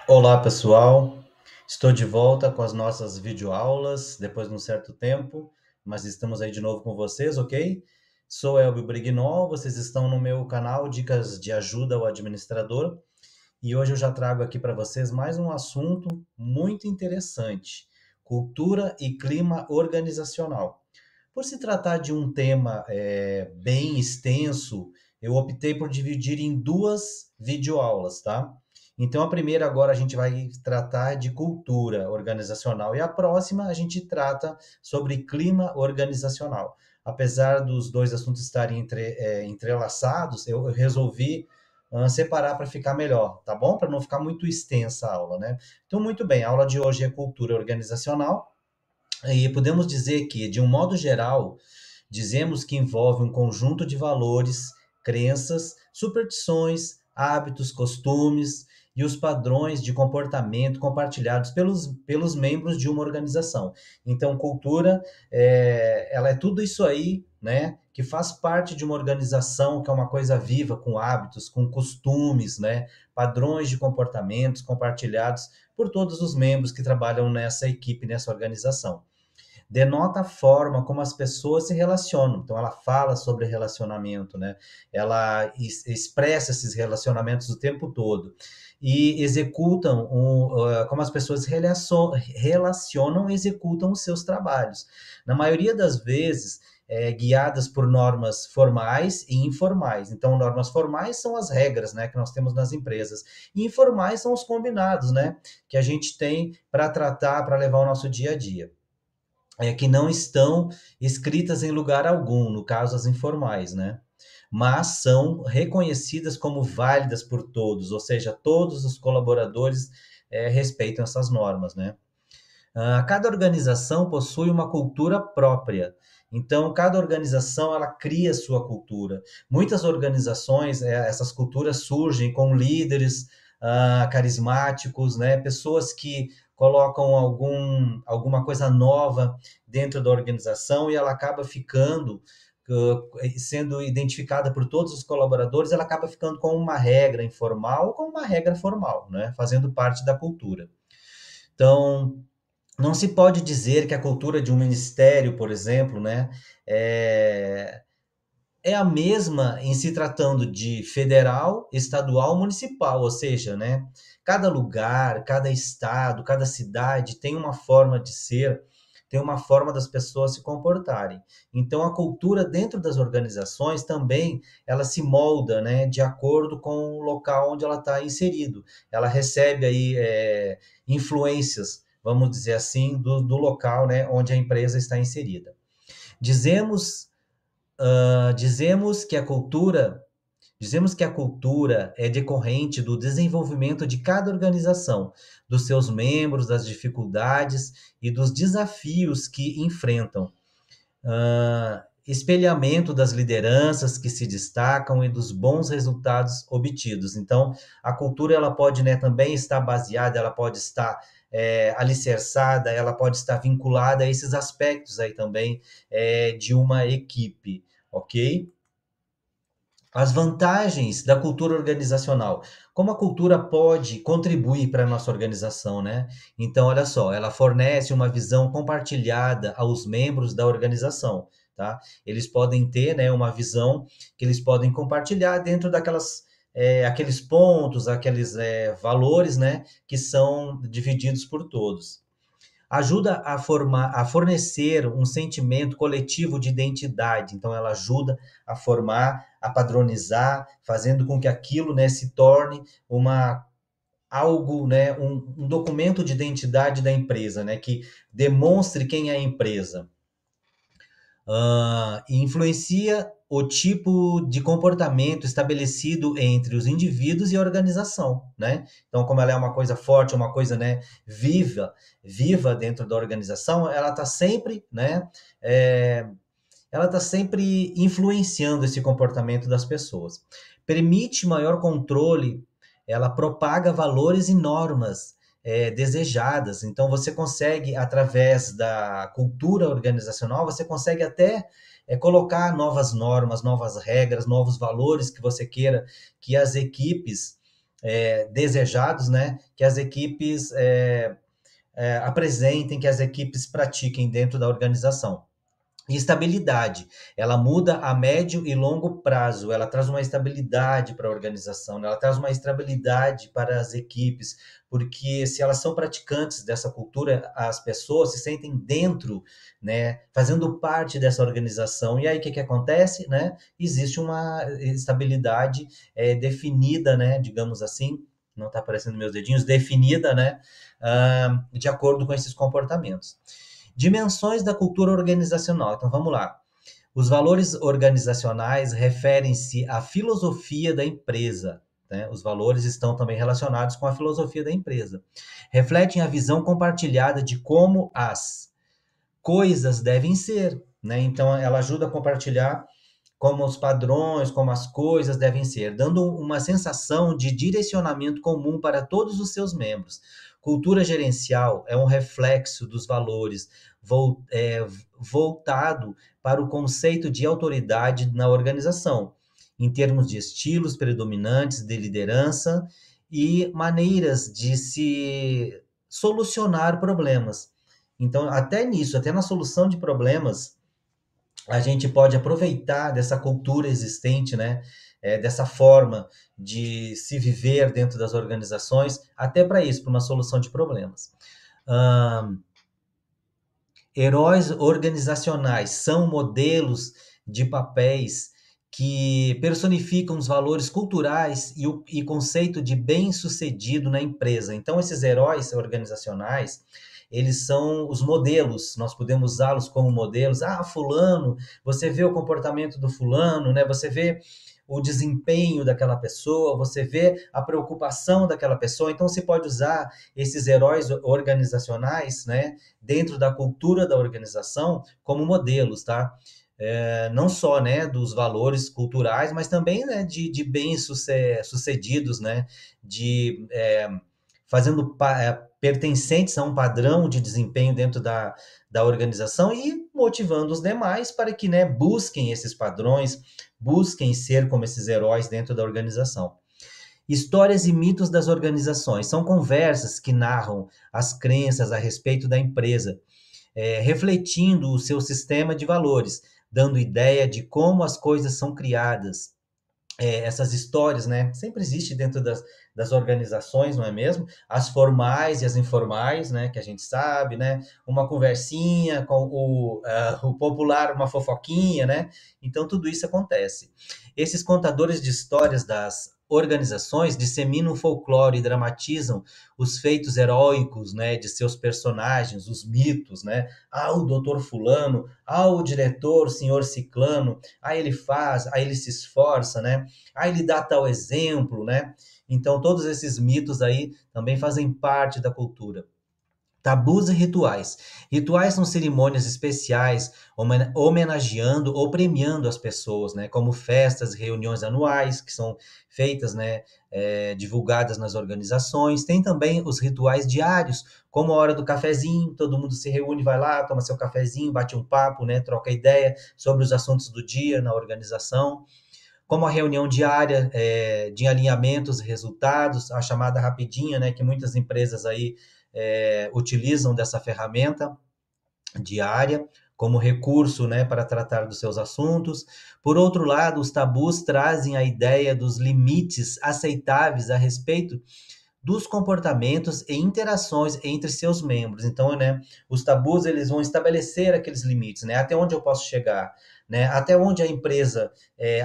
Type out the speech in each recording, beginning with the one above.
Olá, pessoal. Estou de volta com as nossas videoaulas depois de um certo tempo, mas estamos aí de novo com vocês, ok? Sou Elbio Brignol, vocês estão no meu canal Dicas de Ajuda ao Administrador e hoje eu já trago aqui para vocês mais um assunto muito interessante: cultura e clima organizacional. Por se tratar de um tema bem extenso, eu optei por dividir em duas videoaulas, tá? Então, a primeira agora a gente vai tratar de cultura organizacional e a próxima a gente trata sobre clima organizacional. Apesar dos dois assuntos estarem entrelaçados, eu resolvi separar para ficar melhor, tá bom? Para não ficar muito extensa a aula, né? Então, muito bem, a aula de hoje é cultura organizacional e podemos dizer que, de um modo geral, dizemos que envolve um conjunto de valores, crenças, superstições, hábitos, costumes e os padrões de comportamento compartilhados pelos membros de uma organização. Então, cultura, ela é tudo isso aí, né, que faz parte de uma organização, que é uma coisa viva, com hábitos, com costumes, né, padrões de comportamentos compartilhados por todos os membros que trabalham nessa equipe, nessa organização. Denota a forma como as pessoas se relacionam. Então, ela fala sobre relacionamento, né? Ela expressa esses relacionamentos o tempo todo. E executam, como as pessoas se relacionam, executam os seus trabalhos. Na maioria das vezes, guiadas por normas formais e informais. Então, normas formais são as regras, né, que nós temos nas empresas. E informais são os combinados, né, que a gente tem para tratar, para levar o nosso dia a dia, que não estão escritas em lugar algum, no caso as informais, né? Mas são reconhecidas como válidas por todos, ou seja, todos os colaboradores respeitam essas normas, né? Cada organização possui uma cultura própria. Então, cada organização ela cria sua cultura. Muitas organizações, essas culturas surgem com líderes carismáticos, né? Pessoas que colocam alguma coisa nova dentro da organização e ela acaba ficando sendo identificada por todos os colaboradores, ela acaba ficando com uma regra informal ou com uma regra formal, né? Fazendo parte da cultura. Então, não se pode dizer que a cultura de um ministério, por exemplo, né, é, é a mesma em se tratando de federal, estadual, municipal, ou seja, né, cada lugar, cada estado, cada cidade tem uma forma de ser, tem uma forma das pessoas se comportarem. Então, a cultura dentro das organizações também, ela se molda, né, de acordo com o local onde ela está inserido. Ela recebe aí influências, vamos dizer assim, do local, né, onde a empresa está inserida. Dizemos dizemos que a cultura Dizemos que a cultura é decorrente do desenvolvimento de cada organização, dos seus membros, das dificuldades e dos desafios que enfrentam. Espelhamento das lideranças que se destacam e dos bons resultados obtidos. Então, a cultura ela pode, né, também estar baseada, ela pode estar alicerçada, ela pode estar vinculada a esses aspectos aí também de uma equipe, ok? As vantagens da cultura organizacional. Como a cultura pode contribuir para a nossa organização, né? Então, olha só, ela fornece uma visão compartilhada aos membros da organização, tá? Eles podem ter, né, uma visão que eles podem compartilhar dentro aqueles pontos, aqueles valores, né, que são divididos por todos. Ajuda a fornecer um sentimento coletivo de identidade. Então, ela ajuda a formar, a padronizar, fazendo com que aquilo, né, se torne algo, né, um documento de identidade da empresa, né, que demonstre quem é a empresa. Influencia o tipo de comportamento estabelecido entre os indivíduos e a organização, né? Então, como ela é uma coisa forte, uma coisa, né, viva dentro da organização, ela está sempre, né, ela está sempre influenciando esse comportamento das pessoas. Permite maior controle, ela propaga valores e normas desejadas. Então, você consegue, através da cultura organizacional, você consegue até colocar novas normas, novas regras, novos valores que você queira que as equipes desejados, né, que as equipes apresentem, que as equipes pratiquem dentro da organização. E estabilidade, ela muda a médio e longo prazo, ela traz uma estabilidade para a organização, né? Ela traz uma estabilidade para as equipes, porque se elas são praticantes dessa cultura, as pessoas se sentem dentro, né, fazendo parte dessa organização. E aí o que acontece, né? Existe uma estabilidade definida, né, digamos assim, não está aparecendo meus dedinhos, definida, né, de acordo com esses comportamentos. Dimensões da cultura organizacional. Então vamos lá. Os valores organizacionais referem-se à filosofia da empresa. Né? Os valores estão também relacionados com a filosofia da empresa. Refletem a visão compartilhada de como as coisas devem ser. Né? Então ela ajuda a compartilhar como os padrões, como as coisas devem ser, dando uma sensação de direcionamento comum para todos os seus membros. Cultura gerencial é um reflexo dos valores voltado para o conceito de autoridade na organização, em termos de estilos predominantes de liderança e maneiras de se solucionar problemas. Então, até nisso, até na solução de problemas, a gente pode aproveitar dessa cultura existente, né? Dessa forma de se viver dentro das organizações, até para isso, para uma solução de problemas. Heróis organizacionais são modelos de papéis que personificam os valores culturais e conceito de bem-sucedido na empresa. Então, esses heróis organizacionais, eles são os modelos, nós podemos usá-los como modelos. Ah, fulano, você vê o comportamento do fulano, né? Você vê o desempenho daquela pessoa, você vê a preocupação daquela pessoa. Então, você pode usar esses heróis organizacionais, né, dentro da cultura da organização como modelos, tá? Não só, né, dos valores culturais, mas também, né, de bem-sucedidos, né, fazendo pertencentes a um padrão de desempenho dentro da organização e motivando os demais para que, né, busquem esses padrões, busquem ser como esses heróis dentro da organização. Histórias e mitos das organizações são conversas que narram as crenças a respeito da empresa, refletindo o seu sistema de valores, dando ideia de como as coisas são criadas. Essas histórias, né? Sempre existe dentro das organizações, não é mesmo? As formais e as informais, né? Que a gente sabe, né? Uma conversinha com o popular, uma fofoquinha, né? Então, tudo isso acontece. Esses contadores de histórias das organizações disseminam o folclore e dramatizam os feitos heróicos, né, de seus personagens, os mitos, né? Ah, o doutor fulano, ah, o diretor, o senhor ciclano, aí ele faz, aí ele se esforça, né? Aí ele dá tal exemplo, né? Então, todos esses mitos aí também fazem parte da cultura. Tabus e rituais. Rituais são cerimônias especiais homenageando ou premiando as pessoas, né? Como festas, reuniões anuais, que são feitas, né? Divulgadas nas organizações. Tem também os rituais diários, como a hora do cafezinho, todo mundo se reúne, vai lá, toma seu cafezinho, bate um papo, né? Troca ideia sobre os assuntos do dia na organização, como a reunião diária de alinhamentos e resultados, a chamada rapidinha, né, que muitas empresas aí utilizam dessa ferramenta diária como recurso, né, para tratar dos seus assuntos. Por outro lado, os tabus trazem a ideia dos limites aceitáveis a respeito dos comportamentos e interações entre seus membros. Então, né, os tabus eles vão estabelecer aqueles limites, né, até onde eu posso chegar, né, até onde a empresa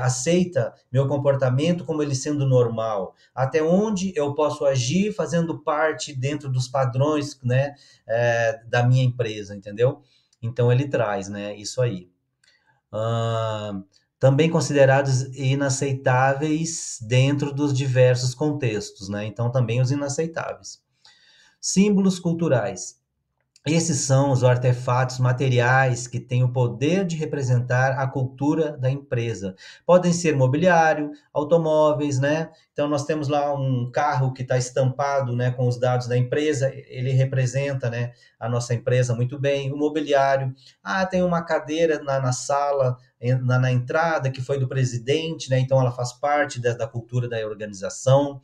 aceita meu comportamento como ele sendo normal, até onde eu posso agir fazendo parte dentro dos padrões, né, da minha empresa, entendeu? Então ele traz, né, isso aí. Também considerados inaceitáveis dentro dos diversos contextos, né? Então, também os inaceitáveis. Símbolos culturais. Esses são os artefatos materiais que têm o poder de representar a cultura da empresa. Podem ser mobiliário, automóveis, né? Então, nós temos lá um carro que está estampado, né, com os dados da empresa, ele representa, né, a nossa empresa muito bem. O mobiliário, tem uma cadeira na sala, na entrada, que foi do presidente, né? Então, ela faz parte da cultura da organização.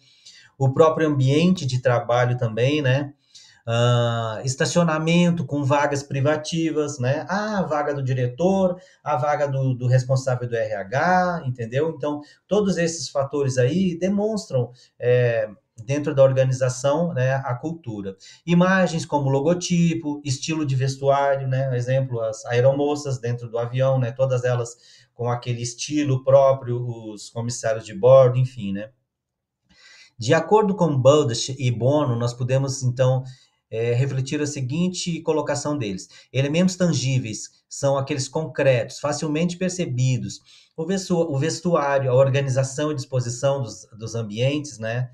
o próprio ambiente de trabalho também, né? Estacionamento com vagas privativas, né? A vaga do diretor, a vaga do responsável do RH, entendeu? Então, todos esses fatores aí demonstram dentro da organização, né, a cultura. Imagens como logotipo, estilo de vestuário, né? Exemplo, as aeromoças dentro do avião, né? Todas elas com aquele estilo próprio, os comissários de bordo, enfim, né? De acordo com Bowditch e Bono, nós podemos, então, refletir a seguinte colocação deles. Elementos tangíveis são aqueles concretos, facilmente percebidos. O vestuário, a organização e disposição dos ambientes, né?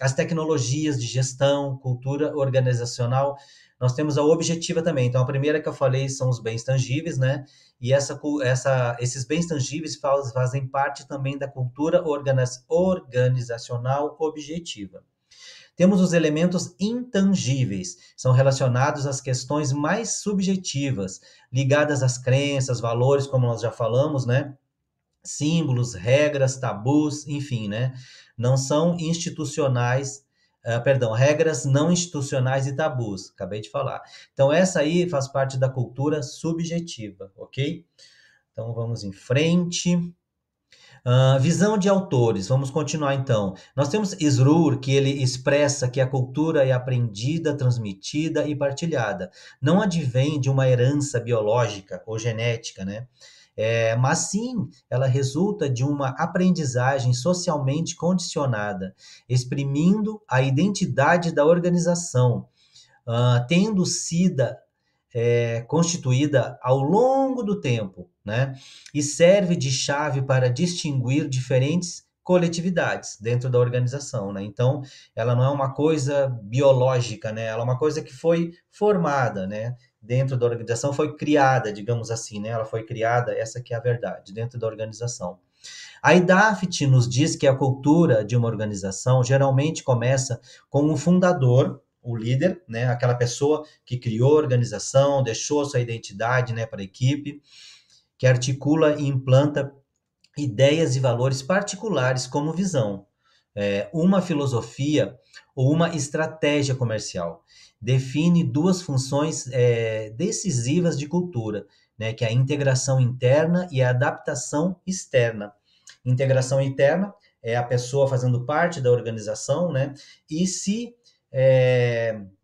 As tecnologias de gestão, cultura organizacional. Nós temos a objetiva também. Então, a primeira que eu falei são os bens tangíveis, né? E esses bens tangíveis fazem parte também da cultura organizacional objetiva. Temos os elementos intangíveis, são relacionados às questões mais subjetivas, ligadas às crenças, valores, como nós já falamos, né? Símbolos, regras, tabus, enfim, né? Não são institucionais, regras não institucionais e tabus, acabei de falar. Então, essa aí faz parte da cultura subjetiva, ok? Então, vamos em frente. Visão de autores, vamos continuar então. Nós temos Sroor, que ele expressa que a cultura é aprendida, transmitida e partilhada. Não advém de uma herança biológica ou genética, né? Mas sim, ela resulta de uma aprendizagem socialmente condicionada, exprimindo a identidade da organização, tendo sido constituída ao longo do tempo, né? E serve de chave para distinguir diferentes coletividades dentro da organização, né? Então, ela não é uma coisa biológica, né? Ela é uma coisa que foi formada, né? Dentro da organização, foi criada, digamos assim, né? Ela foi criada, essa que é a verdade, dentro da organização. A IDAFT nos diz que a cultura de uma organização geralmente começa com um fundador, o líder, né, aquela pessoa que criou a organização, deixou sua identidade, né, para a equipe, que articula e implanta ideias e valores particulares como visão, uma filosofia ou uma estratégia comercial. Define duas funções decisivas de cultura, né, que é a integração interna e a adaptação externa. Integração interna é a pessoa fazendo parte da organização, né, e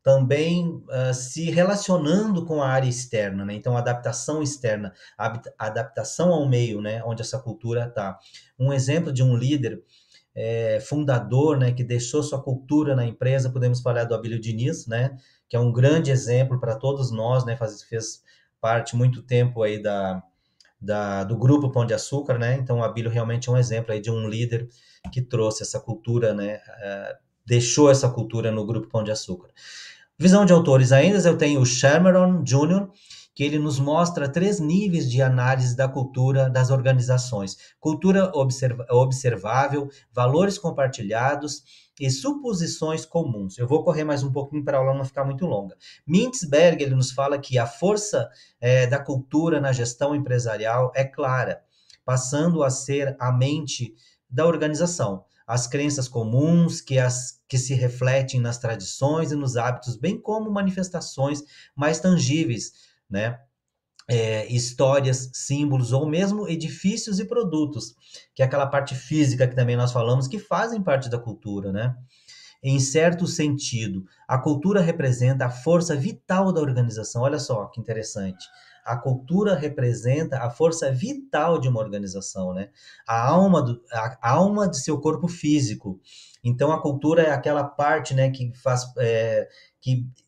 também se relacionando com a área externa, né? Então, adaptação externa, adaptação ao meio, né, onde essa cultura está. Um exemplo de um líder fundador, né, que deixou sua cultura na empresa, podemos falar do Abílio Diniz, né, que é um grande exemplo para todos nós, né, fez parte muito tempo aí do grupo Pão de Açúcar, né, então o Abílio realmente é um exemplo aí de um líder que trouxe essa cultura, né, deixou essa cultura no grupo Pão de Açúcar. Visão de autores ainda, eu tenho o Sherman Jr., que ele nos mostra 3 níveis de análise da cultura das organizações. Cultura observável, valores compartilhados e suposições comuns. Eu vou correr mais um pouquinho para a aula não ficar muito longa. Mintzberg, ele nos fala que a força da cultura na gestão empresarial é clara, passando a ser a mente da organização. As crenças comuns que se refletem nas tradições e nos hábitos, bem como manifestações mais tangíveis, né? Histórias, símbolos ou mesmo edifícios e produtos, que é aquela parte física que também nós falamos, que fazem parte da cultura, né? Em certo sentido, a cultura representa a força vital da organização. Olha só que interessante. A cultura representa a força vital de uma organização, né? A alma de seu corpo físico. Então, a cultura é aquela parte, né, que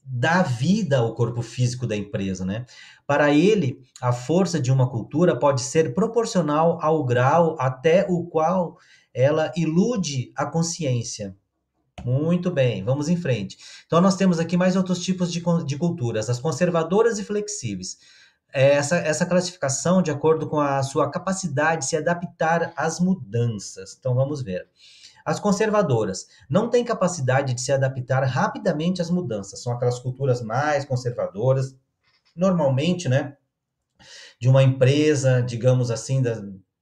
dá vida ao corpo físico da empresa, né? Para ele, a força de uma cultura pode ser proporcional ao grau até o qual ela ilude a consciência. Muito bem, vamos em frente. Então, nós temos aqui mais outros tipos de culturas, as conservadoras e flexíveis. Essa classificação de acordo com a sua capacidade de se adaptar às mudanças. Então, vamos ver. As conservadoras não têm capacidade de se adaptar rapidamente às mudanças. São aquelas culturas mais conservadoras, normalmente, né, de uma empresa, digamos assim,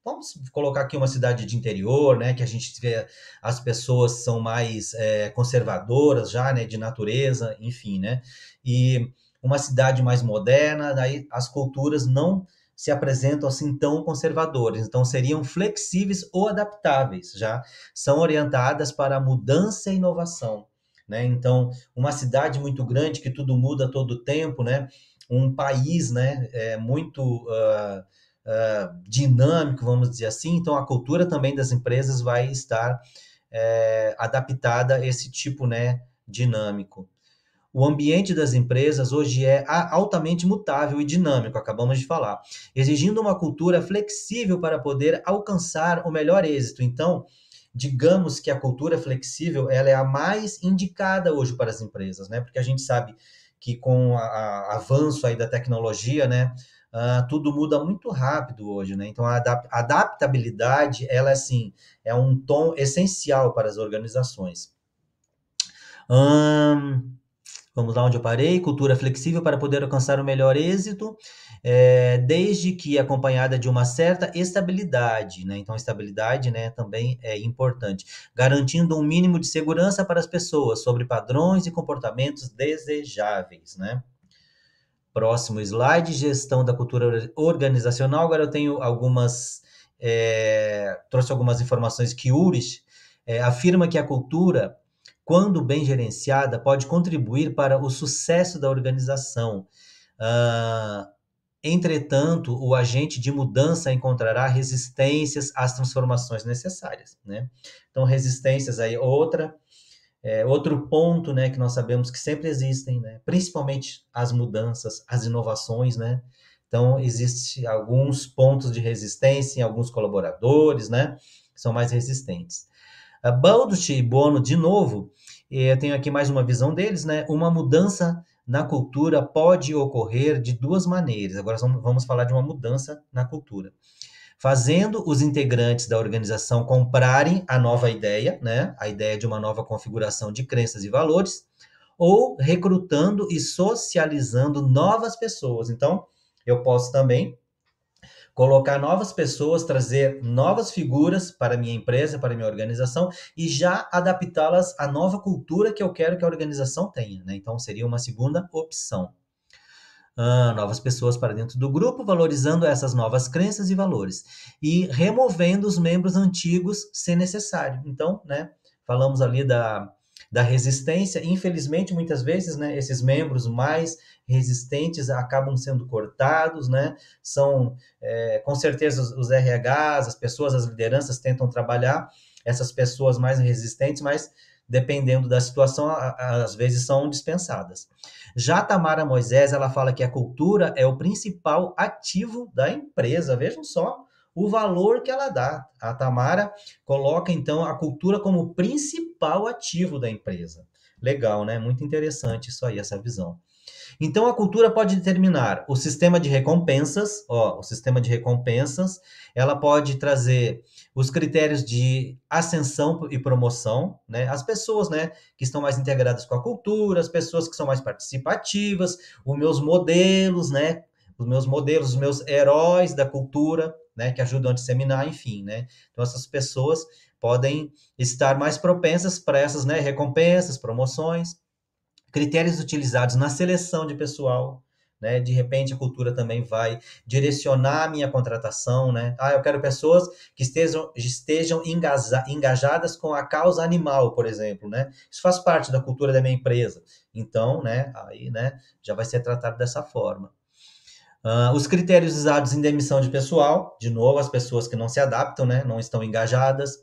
vamos colocar aqui uma cidade de interior, né, que a gente vê as pessoas são mais conservadoras já, né, de natureza, enfim, né, e uma cidade mais moderna, daí as culturas não se apresentam assim tão conservadoras, então seriam flexíveis ou adaptáveis, já são orientadas para a mudança e inovação, né? Então, uma cidade muito grande que tudo muda todo o tempo, né? Um país, né, muito dinâmico, vamos dizer assim, então a cultura também das empresas vai estar adaptada a esse tipo, né, dinâmico. O ambiente das empresas hoje é altamente mutável e dinâmico, acabamos de falar, exigindo uma cultura flexível para poder alcançar o melhor êxito. Então, digamos que a cultura flexível ela é a mais indicada hoje para as empresas, né? Porque a gente sabe que com o avanço aí da tecnologia, né, tudo muda muito rápido hoje, né? Então a adaptabilidade, ela assim, é um tom essencial para as organizações. Vamos lá onde eu parei. Cultura flexível para poder alcançar o melhor êxito, desde que acompanhada de uma certa estabilidade, né? Então, estabilidade, né, também é importante, garantindo um mínimo de segurança para as pessoas sobre padrões e comportamentos desejáveis, né? Próximo slide, gestão da cultura organizacional. Agora eu tenho trouxe algumas informações que Ulrich afirma que a cultura, quando bem gerenciada, pode contribuir para o sucesso da organização. Entretanto, o agente de mudança encontrará resistências às transformações necessárias, né? Então, resistências aí, outro ponto, né, que nós sabemos que sempre existem, né? Principalmente as mudanças, as inovações, né? Então, existem alguns pontos de resistência em alguns colaboradores, né? Que são mais resistentes. Baldrich e Bono, de novo, eu tenho aqui mais uma visão deles, né? Uma mudança na cultura pode ocorrer de duas maneiras. Agora vamos falar de uma mudança na cultura. Fazendo os integrantes da organização comprarem a nova ideia, né? A ideia de uma nova configuração de crenças e valores, ou recrutando e socializando novas pessoas. Então, eu posso também colocar novas pessoas, trazer novas figuras para a minha empresa, para a minha organização e já adaptá-las à nova cultura que eu quero que a organização tenha, né? Então, seria uma segunda opção. Novas pessoas para dentro do grupo, valorizando essas novas crenças e valores e removendo os membros antigos se necessário. Então, né, falamos ali da resistência. Infelizmente, muitas vezes, né, esses membros mais resistentes acabam sendo cortados, né? São, com certeza, os RHs, as pessoas, as lideranças tentam trabalhar essas pessoas mais resistentes, mas dependendo da situação, às vezes são dispensadas. Já a Tamara Moisés, ela fala que a cultura é o principal ativo da empresa. Vejam só o valor que ela dá. A Tamara coloca, então, a cultura como o principal ativo da empresa. Legal, né? Muito interessante isso aí, essa visão. Então, a cultura pode determinar o sistema de recompensas, o sistema de recompensas, ela pode trazer os critérios de ascensão e promoção, né? As pessoas, né, que estão mais integradas com a cultura, as pessoas que são mais participativas, os meus modelos, né? Os meus heróis da cultura, né, que ajudam a disseminar, enfim, né? Então, essas pessoas podem estar mais propensas para essas, né, recompensas, promoções. Critérios utilizados na seleção de pessoal, né? De repente a cultura também vai direcionar a minha contratação, né? Eu quero pessoas que estejam engajadas com a causa animal, por exemplo, né? Isso faz parte da cultura da minha empresa. Então, né? Aí, né? Já vai ser tratado dessa forma. Os critérios usados em demissão de pessoal, de novo, as pessoas que não se adaptam, né? Não estão engajadas.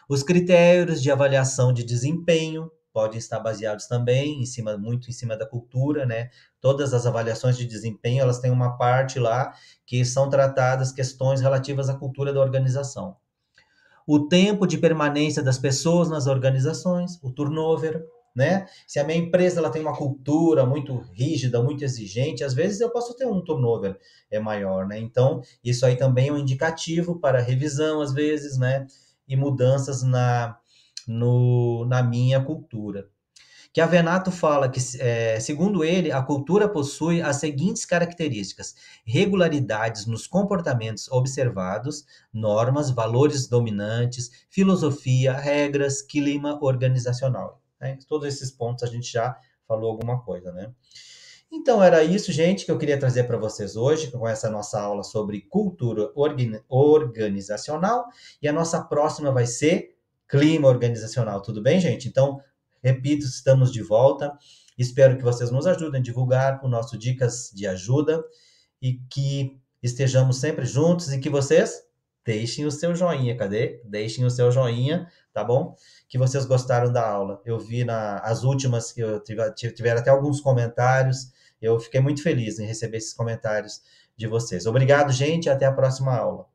Os critérios de avaliação de desempenho podem estar baseados também muito em cima da cultura, né? Todas as avaliações de desempenho, elas têm uma parte lá que são tratadas questões relativas à cultura da organização. O tempo de permanência das pessoas nas organizações, o turnover, né? Se a minha empresa ela tem uma cultura muito rígida, muito exigente, às vezes eu posso ter um turnover maior, né? Então, isso aí também é um indicativo para revisão, às vezes, né? E mudanças na minha cultura. que Avenato fala que, segundo ele, a cultura possui as seguintes características: regularidades nos comportamentos observados, normas, valores dominantes, filosofia, regras, clima organizacional. Né? Todos esses pontos a gente já falou alguma coisa, né? Então, era isso, gente, que eu queria trazer para vocês hoje, com essa nossa aula sobre cultura organizacional. E a nossa próxima vai ser clima organizacional. Tudo bem, gente? Então, repito, estamos de volta. Espero que vocês nos ajudem a divulgar o nosso Dicas de Ajuda e que estejamos sempre juntos e que vocês deixem o seu joinha. Cadê? Deixem o seu joinha, tá bom? Que vocês gostaram da aula. Eu vi as últimas que eu tiveram até alguns comentários. Eu fiquei muito feliz em receber esses comentários de vocês. Obrigado, gente, e até a próxima aula.